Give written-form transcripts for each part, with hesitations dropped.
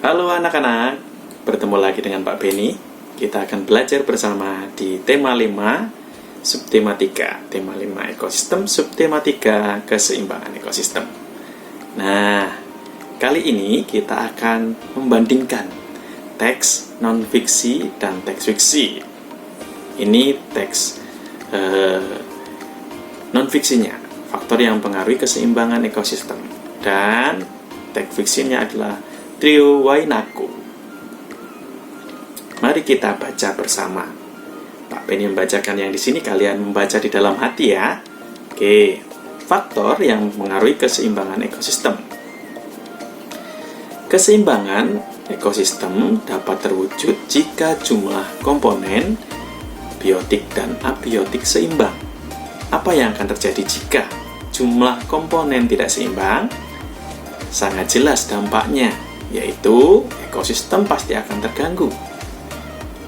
Halo anak-anak, bertemu lagi dengan Pak Beni. Kita akan belajar bersama di tema 5, subtema 3. Tema 5 ekosistem, subtema 3 keseimbangan ekosistem. Nah, kali ini kita akan membandingkan teks non-fiksi dan teks fiksi. Ini teks non-fiksinya, faktor yang mempengaruhi keseimbangan ekosistem. Dan teks fiksinya adalah Trio Wainaku. Mari kita baca bersama. Pak Beni membacakan yang di sini, kalian membaca di dalam hati ya. Oke, faktor yang mempengaruhi keseimbangan ekosistem. Keseimbangan ekosistem dapat terwujud jika jumlah komponen biotik dan abiotik seimbang. Apa yang akan terjadi jika jumlah komponen tidak seimbang? Sangat jelas dampaknya, yaitu ekosistem pasti akan terganggu.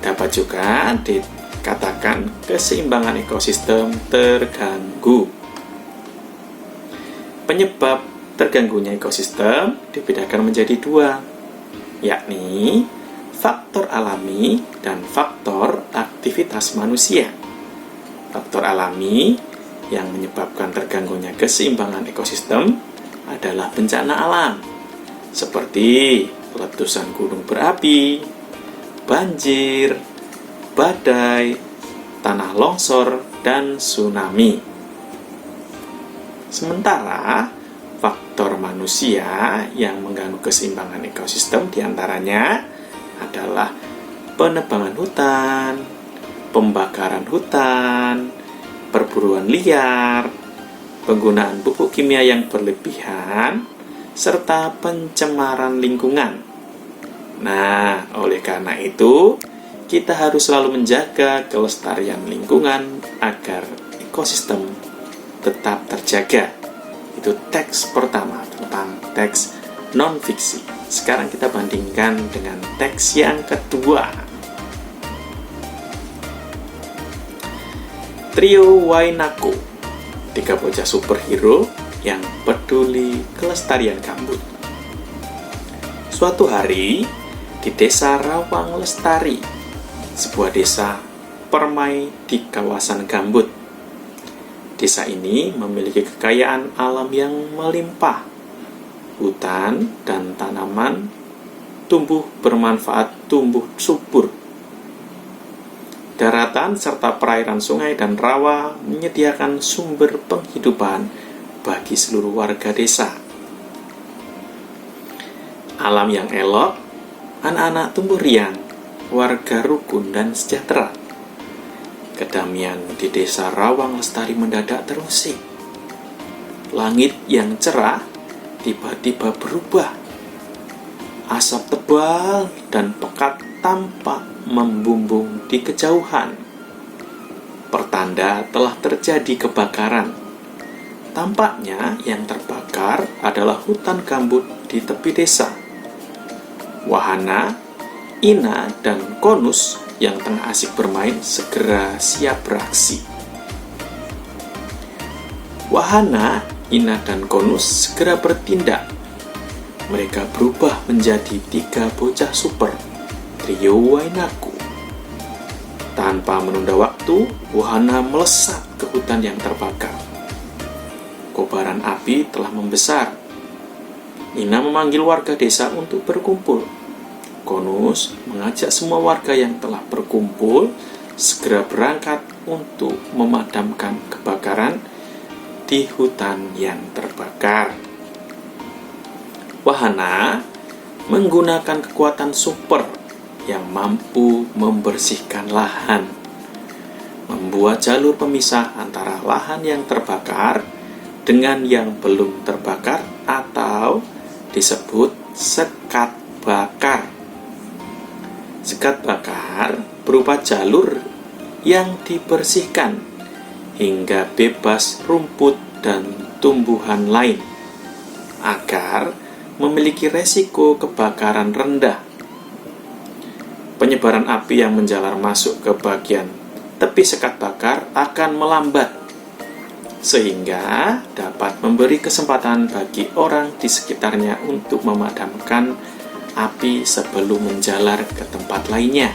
Dapat juga dikatakan keseimbangan ekosistem terganggu. Penyebab terganggunya ekosistem dibedakan menjadi dua, yakni faktor alami dan faktor aktivitas manusia. Faktor alami yang menyebabkan terganggunya keseimbangan ekosistem adalah bencana alam, seperti letusan gunung berapi, banjir, badai, tanah longsor, dan tsunami. Sementara faktor manusia yang mengganggu keseimbangan ekosistem diantaranya adalah penebangan hutan, pembakaran hutan, perburuan liar, penggunaan pupuk kimia yang berlebihan, serta pencemaran lingkungan. Nah, oleh karena itu, kita harus selalu menjaga kelestarian lingkungan agar ekosistem tetap terjaga. Itu teks pertama tentang teks non-fiksi. Sekarang kita bandingkan dengan teks yang kedua. Trio Wainaku, 3 bocah superhero yang peduli kelestarian gambut. Suatu hari, di desa Rawang Lestari, sebuah desa permai di kawasan gambut. Desa ini memiliki kekayaan alam yang melimpah. Hutan dan tanaman tumbuh bermanfaat, tumbuh subur. Daratan serta perairan sungai dan rawa menyediakan sumber penghidupan bagi seluruh warga desa. Alam yang elok, anak-anak tumbuh riang, warga rukun dan sejahtera. Kedamaian di desa Rawang Lestari mendadak terusik. Langit yang cerah tiba-tiba berubah. Asap tebal dan pekat tampak membumbung di kejauhan. Pertanda telah terjadi kebakaran. Tampaknya yang terbakar adalah hutan gambut di tepi desa. Wahana, Ina, dan Konus yang tengah asik bermain segera siap beraksi. Wahana, Ina, dan Konus segera bertindak. Mereka berubah menjadi 3 bocah super, Trio Wainaku. Tanpa menunda waktu, Wahana melesat ke hutan yang terbakar. Kobaran api telah membesar. Ina memanggil warga desa untuk berkumpul. Konus mengajak semua warga yang telah berkumpul segera berangkat untuk memadamkan kebakaran di hutan yang terbakar. Wahana menggunakan kekuatan super yang mampu membersihkan lahan, membuat jalur pemisah antara lahan yang terbakar dengan yang belum terbakar atau disebut sekat bakar. Sekat bakar berupa jalur yang dibersihkan hingga bebas rumput dan tumbuhan lain agar memiliki resiko kebakaran rendah. Penyebaran api yang menjalar masuk ke bagian tepi sekat bakar akan melambat sehingga dapat memberi kesempatan bagi orang di sekitarnya untuk memadamkan api sebelum menjalar ke tempat lainnya.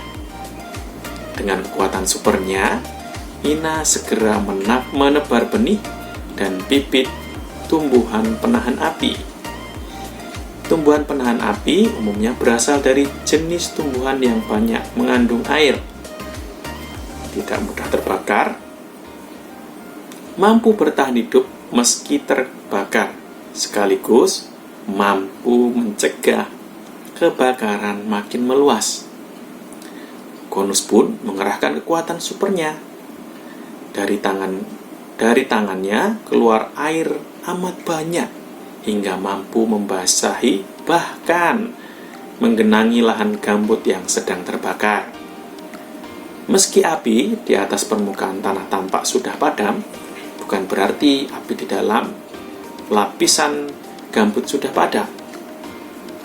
Dengan kekuatan supernya, Ina segera menebar benih dan bibit tumbuhan penahan api. Tumbuhan penahan api umumnya berasal dari jenis tumbuhan yang banyak mengandung air, tidak mudah terbakar, mampu bertahan hidup meski terbakar, sekaligus mampu mencegah kebakaran makin meluas. Konus pun mengerahkan kekuatan supernya. Dari tangannya keluar air amat banyak hingga mampu membasahi bahkan menggenangi lahan gambut yang sedang terbakar. Meski api di atas permukaan tanah tampak sudah padam, bukan berarti api di dalam lapisan gambut sudah padam.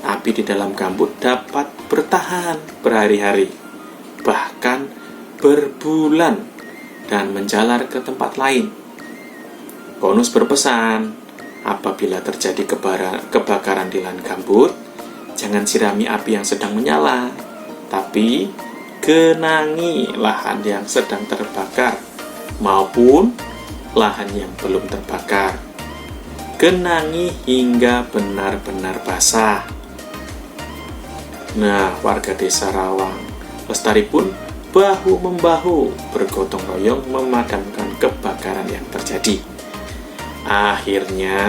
Api di dalam gambut dapat bertahan berhari-hari, bahkan berbulan, dan menjalar ke tempat lain. Konus berpesan, apabila terjadi kebakaran di lahan gambut, jangan sirami api yang sedang menyala, tapi genangi lahan yang sedang terbakar maupun lahan yang belum terbakar. Genangi hingga benar-benar basah. Nah, warga desa Rawang Lestari pun bahu-membahu bergotong royong memadamkan kebakaran yang terjadi. Akhirnya,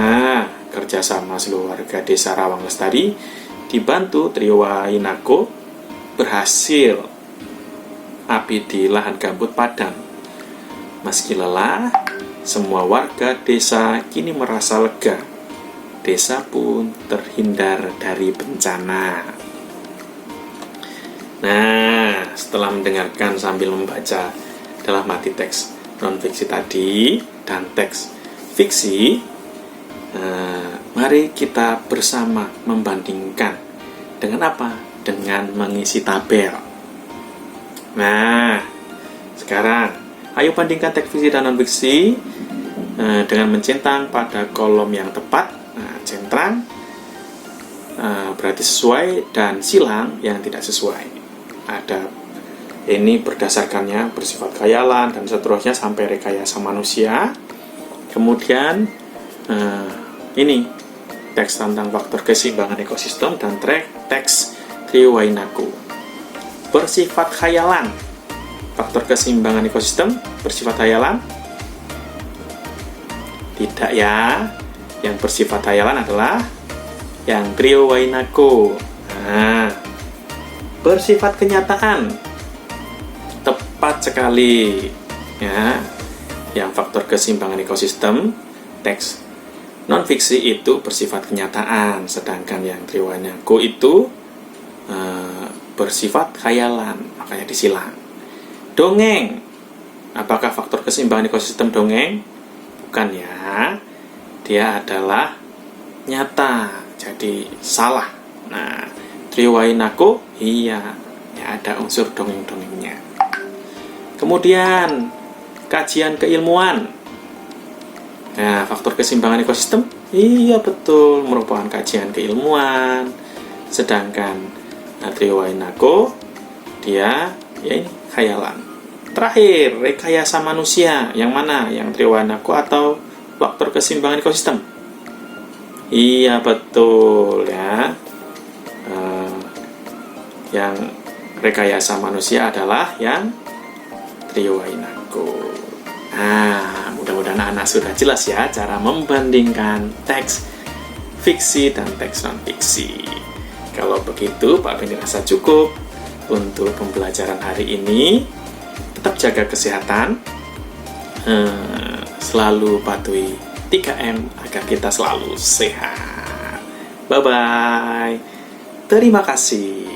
kerjasama seluruh warga desa Rawang Lestari dibantu Trio Wainako berhasil api di lahan gambut padam. Meski lelah, semua warga desa kini merasa lega. Desa pun terhindar dari bencana. Nah, setelah mendengarkan sambil membaca dalam arti teks non-fiksi tadi dan teks fiksi, mari kita bersama membandingkan dengan apa? Dengan mengisi tabel. Nah, sekarang ayo bandingkan teks fiksi dan non-fiksi dengan mencentang pada kolom yang tepat. Nah, centang berarti sesuai, dan silang yang tidak sesuai. Ada ini berdasarkannya bersifat khayalan dan seterusnya sampai rekayasa manusia. Kemudian ini teks tentang faktor keseimbangan ekosistem dan teks Trio Wainako bersifat khayalan. Faktor keseimbangan ekosistem bersifat khayalan? Tidak ya. Yang bersifat khayalan adalah yang Trio Wainako. Nah, bersifat kenyataan, tepat sekali ya. Yang faktor keseimbangan ekosistem teks non-fiksi itu bersifat kenyataan, sedangkan yang Trio Wainako itu bersifat khayalan, makanya disilang. Dongeng, apakah faktor keseimbangan ekosistem dongeng? Bukan ya, dia adalah nyata, jadi salah. Nah, Trio Wainako, iya, ya ada unsur dongeng-dongengnya. Kemudian, kajian keilmuan. Nah, faktor keseimbangan ekosistem, iya betul, merupakan kajian keilmuan. Sedangkan Trio Wainako, dia, ya ini, khayalan. Terakhir, rekayasa manusia. Yang mana? Yang Trio Wainako atau faktor keseimbangan ekosistem? Iya betul ya. Yang rekayasa manusia adalah yang Trio Wainako. Nah, mudah-mudahan anak sudah jelas ya cara membandingkan teks fiksi dan teks non-fiksi. Kalau begitu, Pak Beni rasa cukup untuk pembelajaran hari ini. Tetap jaga kesehatan, selalu patuhi 3M agar kita selalu sehat. Bye-bye. Terima kasih.